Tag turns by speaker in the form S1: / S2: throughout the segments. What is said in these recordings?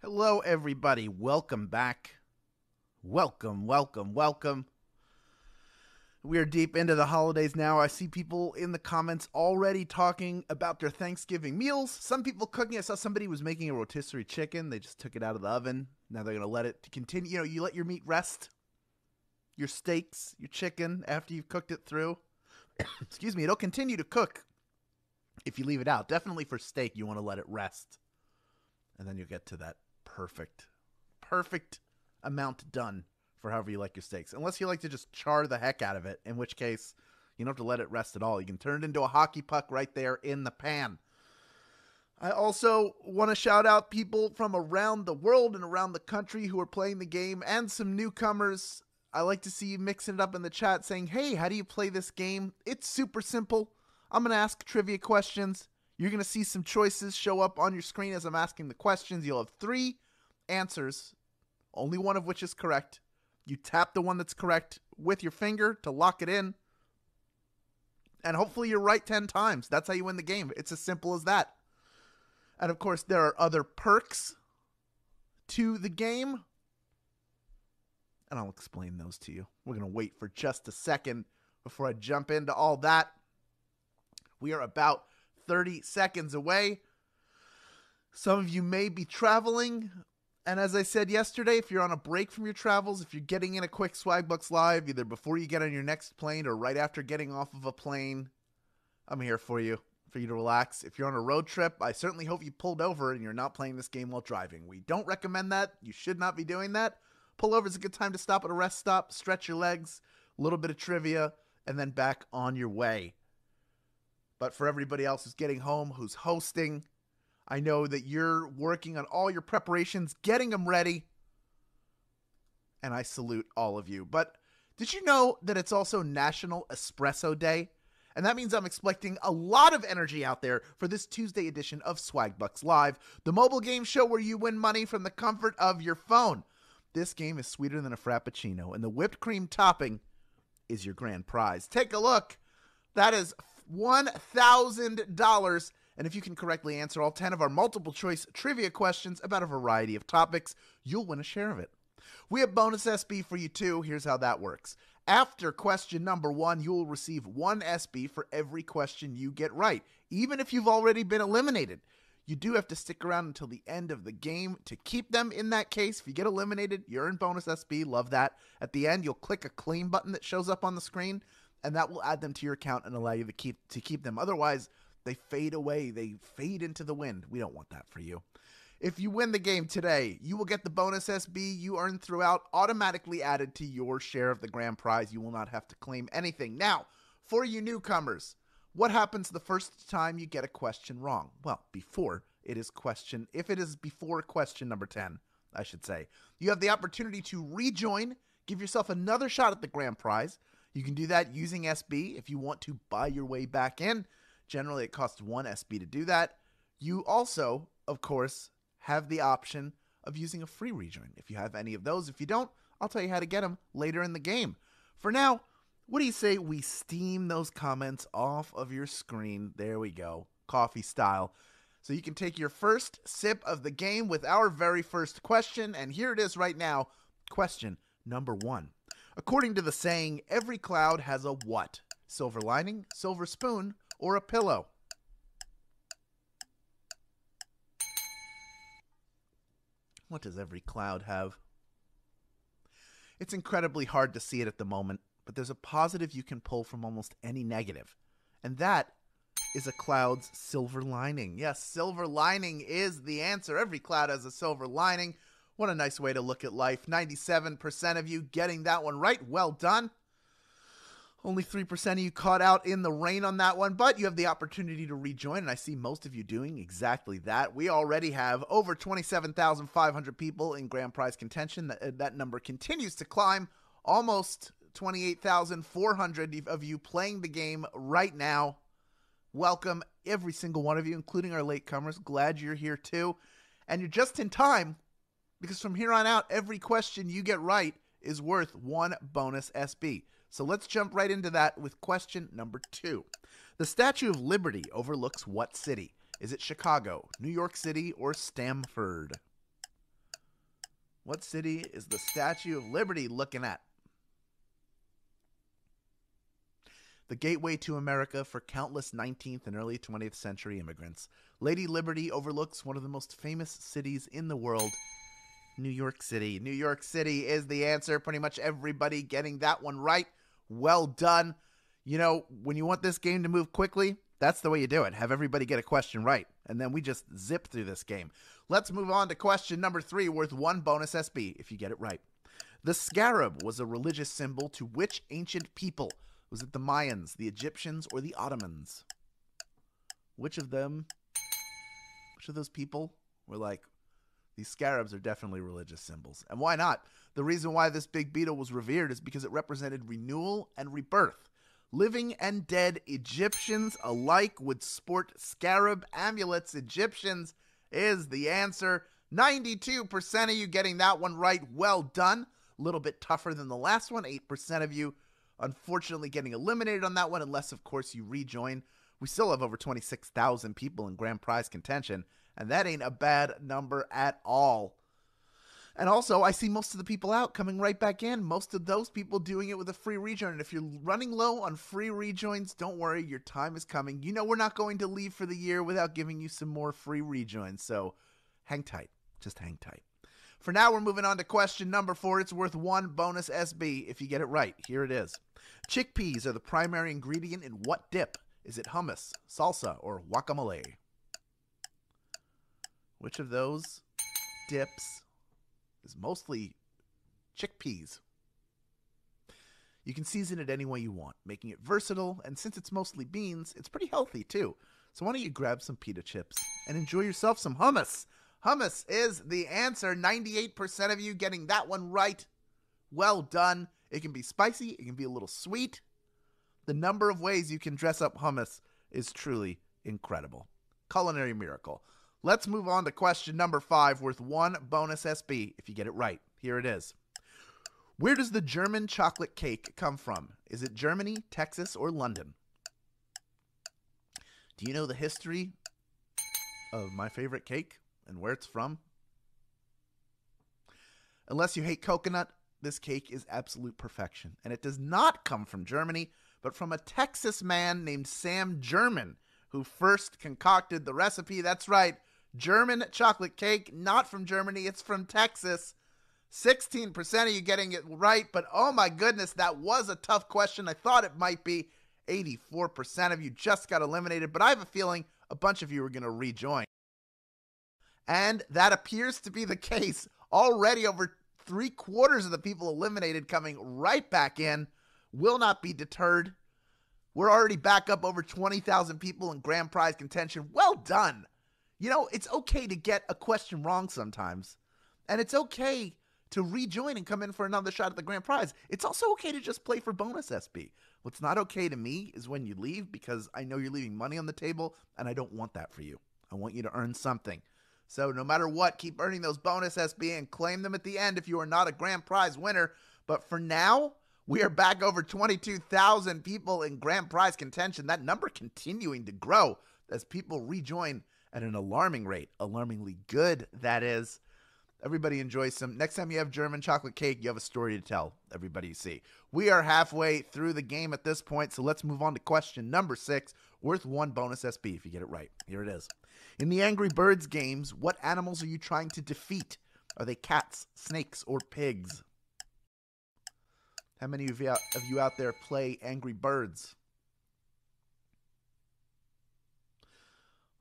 S1: Hello, everybody. Welcome back. Welcome. We are deep into the holidays now. I see people in the comments already talking about their Thanksgiving meals. Some people cooking. I saw somebody was making a rotisserie chicken. They just took it out of the oven. Now they're going to let it continue. You know, you let your meat rest. Your steaks, your chicken, after you've cooked it through. Excuse me. It'll continue to cook if you leave it out. Definitely for steak, you want to let it rest. And then you'll get to that perfect amount done for however you like your steaks. Unless you like to just char the heck out of it, in which case you don't have to let it rest at all. You can turn it into a hockey puck right there in the pan. I also want to shout out people from around the world and around the country who are playing the game and some newcomers. I like to see you mixing it up in the chat saying, hey, how do you play this game? It's super simple. I'm going to ask trivia questions. You're going to see some choices show up on your screen as I'm asking the questions. You'll have 3 answers, only one of which is correct. You tap the one that's correct with your finger to lock it in. And hopefully you're right 10 times. That's how you win the game. It's as simple as that. And of course, there are other perks to the game. And I'll explain those to you. We're going to wait for just a second before I jump into all that. We are about 30 seconds away. Some of you may be traveling. And as I said yesterday, if you're on a break from your travels, if you're getting in a quick Swagbucks Live, either before you get on your next plane or right after getting off of a plane, I'm here for you to relax. If you're on a road trip, I certainly hope you pulled over and you're not playing this game while driving. We don't recommend that. You should not be doing that. Pull over is a good time to stop at a rest stop, stretch your legs, a little bit of trivia, and then back on your way. But for everybody else who's getting home, who's hosting, I know that you're working on all your preparations, getting them ready, and I salute all of you. But did you know that it's also National Espresso Day? And that means I'm expecting a lot of energy out there for this Tuesday edition of Swagbucks Live, the mobile game show where you win money from the comfort of your phone. This game is sweeter than a Frappuccino, and the whipped cream topping is your grand prize. Take a look. That is $1,000. And if you can correctly answer all 10 of our multiple choice trivia questions about a variety of topics, you'll win a share of it. We have bonus SB for you too. Here's how that works. After question number 1, you will receive 1 SB for every question you get right, even if you've already been eliminated. You do have to stick around until the end of the game to keep them. In that case, if you get eliminated, you're in bonus SB. Love that. At the end, you'll click a claim button that shows up on the screen, and that will add them to your account and allow you to keep them. Otherwise, they fade away. They fade into the wind. We don't want that for you. If you win the game today, you will get the bonus SB you earn throughout automatically added to your share of the grand prize. You will not have to claim anything. Now, for you newcomers, what happens the first time you get a question wrong? Well, if it is before question number 10, I should say, you have the opportunity to rejoin, give yourself another shot at the grand prize. You can do that using SB if you want to buy your way back in. Generally, it costs 1 SB to do that. You also, of course, have the option of using a free rejoin if you have any of those. If you don't, I'll tell you how to get them later in the game. For now, what do you say we steam those comments off of your screen? There we go, coffee style. So you can take your first sip of the game with our very first question. And here it is right now, question number 1. According to the saying, every cloud has a what? Silver lining, silver spoon, or a pillow? What does every cloud have? It's incredibly hard to see it at the moment, but there's a positive you can pull from almost any negative. And that is a cloud's silver lining. Yes, silver lining is the answer. Every cloud has a silver lining. What a nice way to look at life. 97% of you getting that one right. Well done. Only 3% of you caught out in the rain on that one, but you have the opportunity to rejoin, and I see most of you doing exactly that. We already have over 27,500 people in grand prize contention. That number continues to climb. Almost 28,400 of you playing the game right now. Welcome, every single one of you, including our latecomers. Glad you're here too. And you're just in time, because from here on out, every question you get right is worth 1 bonus SB. So let's jump right into that with question number 2. The Statue of Liberty overlooks what city? Is it Chicago, New York City, or Stamford? What city is the Statue of Liberty looking at? The gateway to America for countless 19th and early 20th century immigrants, Lady Liberty overlooks one of the most famous cities in the world, New York City. New York City is the answer. Pretty much everybody getting that one right. Well done. You know, when you want this game to move quickly, that's the way you do it. Have everybody get a question right. And then we just zip through this game. Let's move on to question number 3, worth 1 bonus SB if you get it right. The scarab was a religious symbol to which ancient people? Was it the Mayans, the Egyptians, or the Ottomans? Which of those people were like, these scarabs are definitely religious symbols? And why not? The reason why this big beetle was revered is because it represented renewal and rebirth. Living and dead Egyptians alike would sport scarab amulets. Egyptians is the answer. 92% of you getting that one right. Well done. A little bit tougher than the last one. 8% of you unfortunately getting eliminated on that one, unless, of course, you rejoin. We still have over 26,000 people in grand prize contention, and that ain't a bad number at all. And also, I see most of the people out coming right back in. Most of those people doing it with a free rejoin. And if you're running low on free rejoins, don't worry, your time is coming. You know we're not going to leave for the year without giving you some more free rejoins, so hang tight. Just hang tight. For now, we're moving on to question number 4. It's worth 1 bonus SB if you get it right. Here it is. Chickpeas are the primary ingredient in what dip? Is it hummus, salsa, or guacamole? Which of those dips is mostly chickpeas? You can season it any way you want, making it versatile, and since it's mostly beans, it's pretty healthy too. So why don't you grab some pita chips and enjoy yourself some hummus? Hummus is the answer. 98% of you getting that one right. Well done. It can be spicy. It can be a little sweet. The number of ways you can dress up hummus is truly incredible. Culinary miracle. Let's move on to question number 5, worth 1 bonus SB if you get it right. Here it is. Where does the German chocolate cake come from? Is it Germany, Texas, or London? Do you know the history of my favorite cake and where it's from? Unless you hate coconut, this cake is absolute perfection. And it does not come from Germany, but from a Texas man named Sam German, who first concocted the recipe. That's right, German chocolate cake, not from Germany, it's from Texas. 16% of you getting it right, but oh my goodness, that was a tough question. I thought it might be. 84% of you just got eliminated, but I have a feeling a bunch of you are going to rejoin. And that appears to be the case. Already over 3/4 of the people eliminated coming right back in. Will not be deterred. We're already back up over 20,000 people in grand prize contention. Well done. You know, it's okay to get a question wrong sometimes. And it's okay to rejoin and come in for another shot at the grand prize. It's also okay to just play for bonus SB. What's not okay to me is when you leave, because I know you're leaving money on the table, and I don't want that for you. I want you to earn something. So no matter what, keep earning those bonus SB and claim them at the end if you are not a grand prize winner. But for now, we are back over 22,000 people in grand prize contention. That number continuing to grow as people rejoin at an alarming rate. Alarmingly good, that is. Everybody enjoy some. Next time you have German chocolate cake, you have a story to tell everybody you see. We are halfway through the game at this point, so let's move on to question number 6, worth 1 bonus SB if you get it right. Here it is. In the Angry Birds games, what animals are you trying to defeat? Are they cats, snakes, or pigs? How many of you out there play Angry Birds?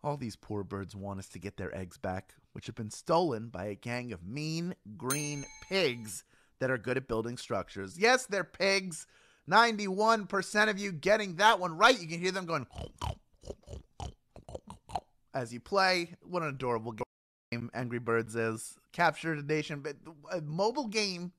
S1: All these poor birds want us to get their eggs back, which have been stolen by a gang of mean green pigs that are good at building structures. Yes, they're pigs. 91% of you getting that one right. You can hear them going as you play. What an adorable game Angry Birds is. Captured a nation, but a mobile game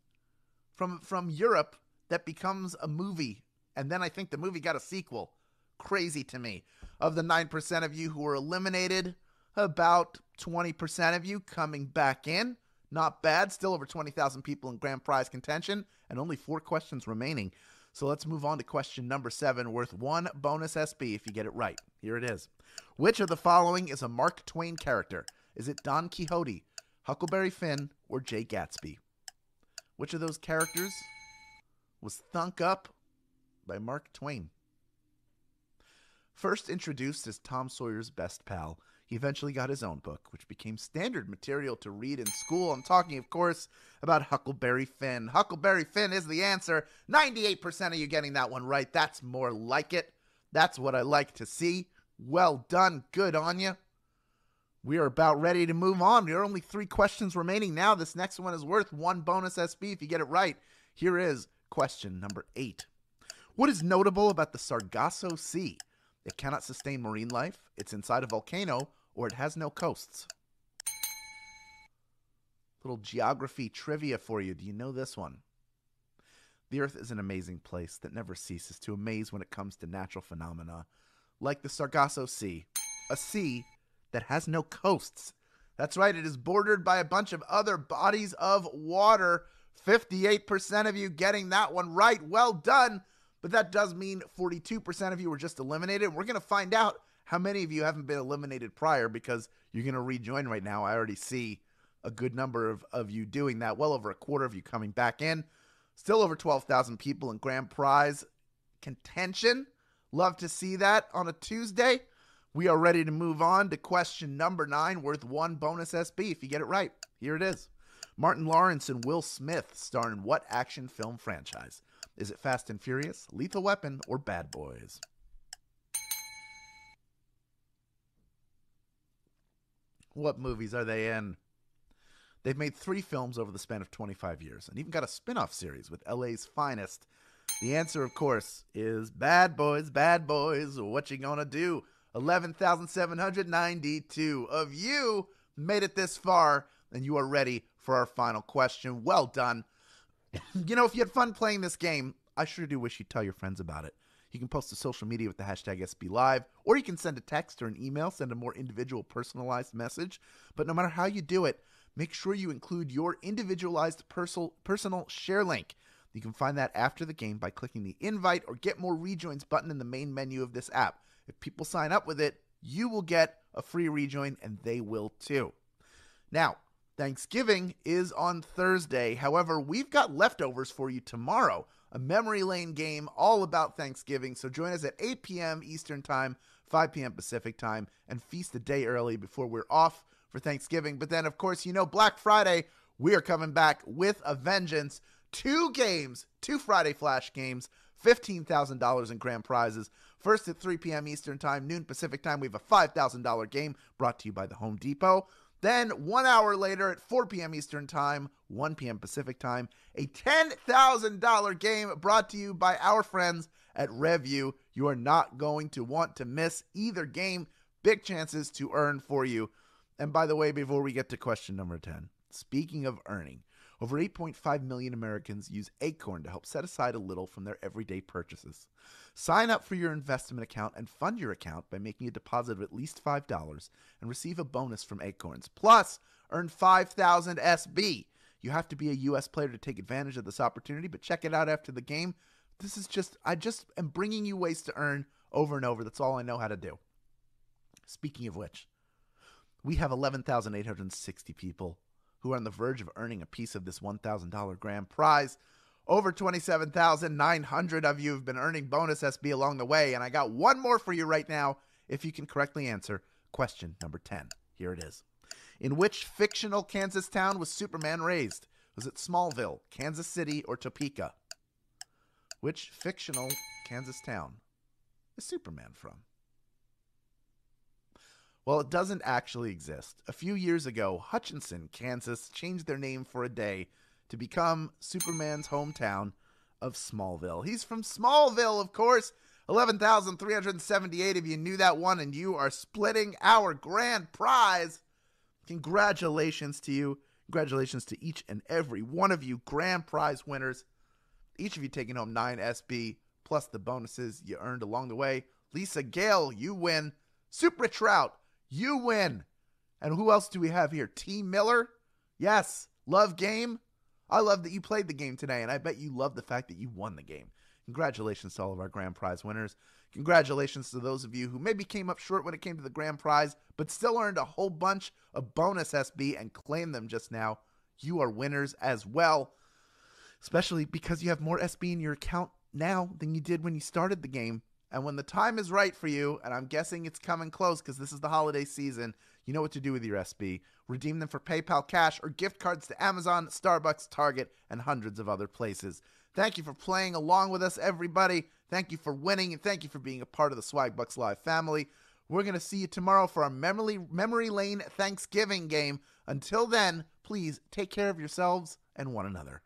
S1: from Europe that becomes a movie. And then I think the movie got a sequel. Crazy to me. Of the 9% of you who were eliminated, about 20% of you coming back in. Not bad. Still over 20,000 people in grand prize contention and only 4 questions remaining. So let's move on to question number 7, worth 1 bonus SB if you get it right. Here it is. Which of the following is a Mark Twain character? Is it Don Quixote, Huckleberry Finn, or Jay Gatsby? Which of those characters was thunk up by Mark Twain? First introduced as Tom Sawyer's best pal, he eventually got his own book, which became standard material to read in school. I'm talking, of course, about Huckleberry Finn. Huckleberry Finn is the answer. 98% of you getting that one right. That's more like it. That's what I like to see. Well done. Good on you. We are about ready to move on. There are only 3 questions remaining now. This next one is worth 1 bonus SB if you get it right. Here is question number 8. What is notable about the Sargasso Sea? It cannot sustain marine life, it's inside a volcano, or it has no coasts. Little geography trivia for you. Do you know this one? The Earth is an amazing place that never ceases to amaze when it comes to natural phenomena, like the Sargasso Sea, a sea that has no coasts. That's right, it is bordered by a bunch of other bodies of water. 58% of you getting that one right. Well done. But that does mean 42% of you were just eliminated. We're going to find out how many of you haven't been eliminated prior, because you're going to rejoin right now. I already see a good number of you doing that. Well over a quarter of you coming back in. Still over 12,000 people in grand prize contention. Love to see that on a Tuesday. We are ready to move on to question number 9, worth 1 bonus SB if you get it right. Here it is. Martin Lawrence and Will Smith star in what action film franchise? Is it Fast and Furious, Lethal Weapon, or Bad Boys? What movies are they in? They've made 3 films over the span of 25 years and even got a spin-off series with LA's finest. The answer, of course, is Bad Boys, Bad Boys. What you gonna do? 11,792 of you made it this far, and you are ready for our final question. Well done. You know, if you had fun playing this game, I sure do wish you'd tell your friends about it. You can post to social media with the hashtag SBLive, or you can send a text or an email, send a more individual personalized message. But no matter how you do it, make sure you include your individualized personal share link. You can find that after the game by clicking the invite or get more rejoins button in the main menu of this app. If people sign up with it, you will get a free rejoin, and they will too. Now, Thanksgiving is on Thursday. However, we've got leftovers for you tomorrow, a memory lane game all about Thanksgiving. So join us at 8 p.m. Eastern Time, 5 p.m. Pacific Time, and feast a day early before we're off for Thanksgiving. But then, of course, you know, Black Friday, we are coming back with a vengeance. 2 games, 2 Friday Flash games, $15,000 in grand prizes. First at 3 p.m. Eastern Time, noon Pacific Time, we have a $5,000 game brought to you by the Home Depot. Then 1 hour later at 4 p.m. Eastern Time, 1 p.m. Pacific Time, a $10,000 game brought to you by our friends at RevU. You are not going to want to miss either game. Big chances to earn for you. And by the way, before we get to question number 10, speaking of earning, over 8.5 million Americans use Acorn to help set aside a little from their everyday purchases. Sign up for your investment account and fund your account by making a deposit of at least $5 and receive a bonus from Acorns. Plus, earn 5,000 SB. You have to be a U.S. player to take advantage of this opportunity, but check it out after the game. I just am bringing you ways to earn over and over. That's all I know how to do. Speaking of which, we have 11,860 people who are on the verge of earning a piece of this $1,000 grand prize. Over 27,900 of you have been earning bonus SB along the way, and I got one more for you right now if you can correctly answer question number 10. Here it is. In which fictional Kansas town was Superman raised? Was it Smallville, Kansas City, or Topeka? Which fictional Kansas town is Superman from? Well, it doesn't actually exist. A few years ago, Hutchinson, Kansas, changed their name for a day to become Superman's hometown of Smallville. He's from Smallville, of course. 11,378 of you knew that one, and you are splitting our grand prize. Congratulations to you. Congratulations to each and every one of you grand prize winners. Each of you taking home 9 SB, plus the bonuses you earned along the way. Lisa Gale, you win. Super Trout, you win. And who else do we have here? T. Miller? Yes. Love game? I love that you played the game today, and I bet you love the fact that you won the game. Congratulations to all of our grand prize winners. Congratulations to those of you who maybe came up short when it came to the grand prize, but still earned a whole bunch of bonus SB and claimed them just now. you are winners as well. Especially because you have more SB in your account now than you did when you started the game. And when the time is right for you, and I'm guessing it's coming close because this is the holiday season, you know what to do with your SB. Redeem them for PayPal cash or gift cards to Amazon, Starbucks, Target, and hundreds of other places. Thank you for playing along with us, everybody. Thank you for winning, and thank you for being a part of the Swagbucks Live family. We're going to see you tomorrow for our Memory Lane Thanksgiving game. Until then, please take care of yourselves and one another.